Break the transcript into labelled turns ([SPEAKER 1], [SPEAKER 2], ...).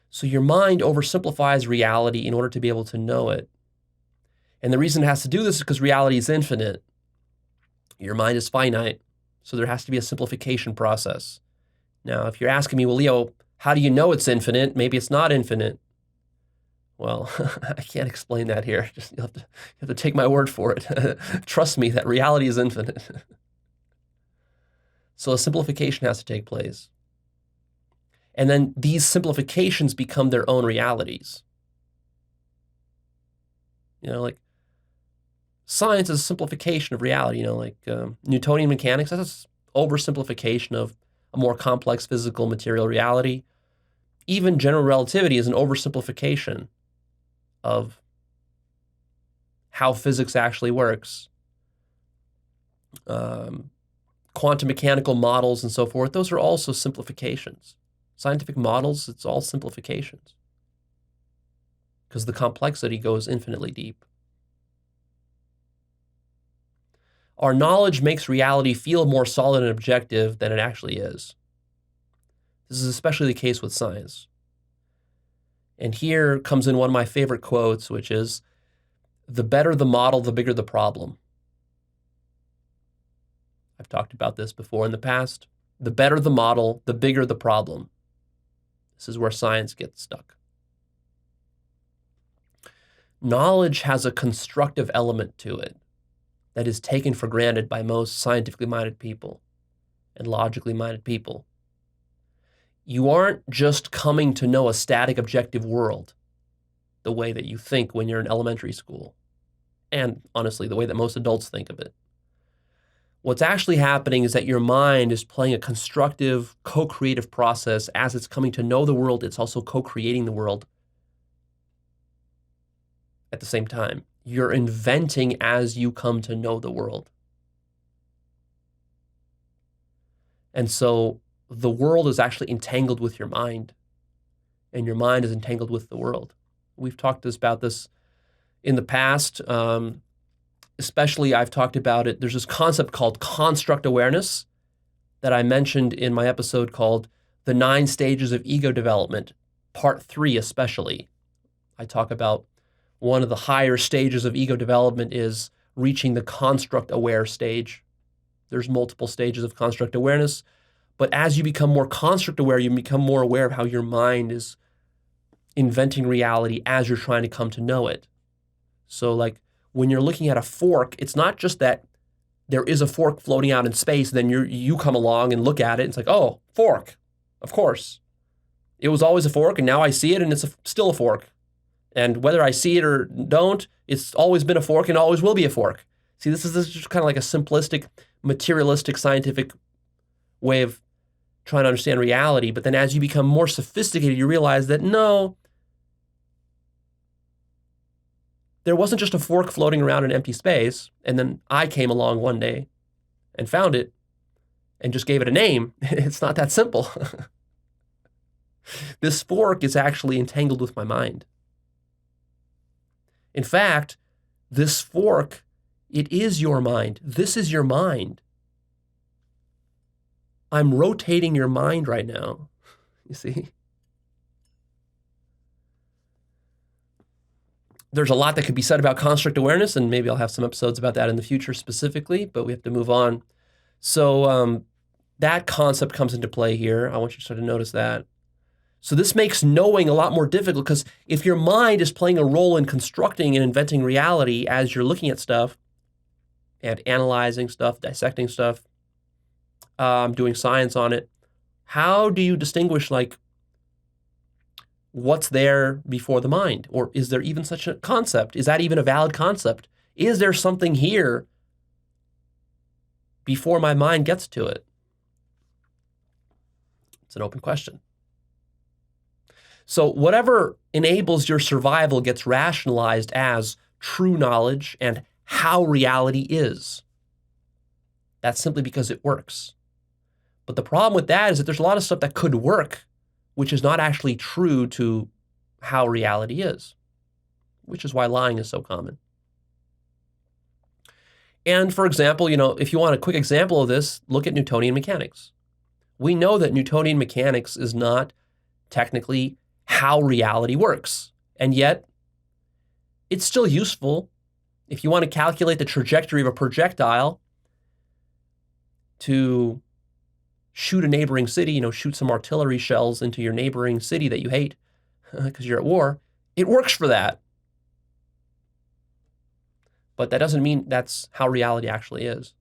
[SPEAKER 1] So your mind oversimplifies reality in order to be able to know it. And the reason it has to do this is because reality is infinite. Your mind is finite, so there has to be a simplification process. Now, if you're asking me, well, Leo, how do you know it's infinite? Maybe it's not infinite. Well, I can't explain that here. Just you have to take my word for it. Trust me that reality is infinite. So a simplification has to take place. And then these simplifications become their own realities. Like science is a simplification of reality, like Newtonian mechanics, that's an oversimplification of a more complex physical material reality. Even general relativity is an oversimplification of how physics actually works. Quantum mechanical models and so forth, those are also simplifications. Scientific models, it's all simplifications because the complexity goes infinitely deep. Our knowledge makes reality feel more solid and objective than it actually is. This is especially the case with science. And here comes in one of my favorite quotes, which is, "The better the model, the bigger the problem." I've talked about this before in the past. The better the model, the bigger the problem. This is where science gets stuck. Knowledge has a constructive element to it that is taken for granted by most scientifically minded people and logically minded people. You aren't just coming to know a static, objective world the way that you think when you're in elementary school, and honestly, the way that most adults think of it. What's actually happening is that your mind is playing a constructive, co-creative process. As it's coming to know the world, it's also co-creating the world at the same time. You're inventing as you come to know the world. And so the world is actually entangled with your mind, and your mind is entangled with the world. We've talked about this in the past. Especially, I've talked about it. There's this concept called construct awareness that I mentioned in my episode called The 9 Stages of Ego Development, Part 3 especially. I talk about one of the higher stages of ego development is reaching the construct aware stage. There's multiple stages of construct awareness, but as you become more construct aware, you become more aware of how your mind is inventing reality as you're trying to come to know it. So like, when you're looking at a fork, it's not just that there is a fork floating out in space, then you come along and look at it, and it's like, oh, fork, of course. It was always a fork, and now I see it, and it's still a fork. And whether I see it or don't, it's always been a fork and always will be a fork. See, this is just kind of like a simplistic, materialistic, scientific way of trying to understand reality. But then as you become more sophisticated, you realize that no, there wasn't just a fork floating around in empty space, and then I came along one day and found it and just gave it a name. It's not that simple. This fork is actually entangled with my mind. In fact, this fork, it is your mind. This is your mind. I'm rotating your mind right now, you see? There's a lot that could be said about construct awareness, and maybe I'll have some episodes about that in the future specifically, but we have to move on. So that concept comes into play here. I want you to start to notice that. So this makes knowing a lot more difficult, because if your mind is playing a role in constructing and inventing reality as you're looking at stuff and analyzing stuff, dissecting stuff, doing science on it, how do you distinguish like what's there before the mind? Or is there even such a concept? Is that even a valid concept? Is there something here before my mind gets to it? It's an open question. So whatever enables your survival gets rationalized as true knowledge and how reality is. That's simply because it works. But the problem with that is that there's a lot of stuff that could work, which is not actually true to how reality is, which is why lying is so common. And for example, if you want a quick example of this, look at Newtonian mechanics. We know that Newtonian mechanics is not technically how reality works. And yet, it's still useful if you want to calculate the trajectory of a projectile to shoot a neighboring city, shoot some artillery shells into your neighboring city that you hate because you're at war. It works for that. But that doesn't mean that's how reality actually is.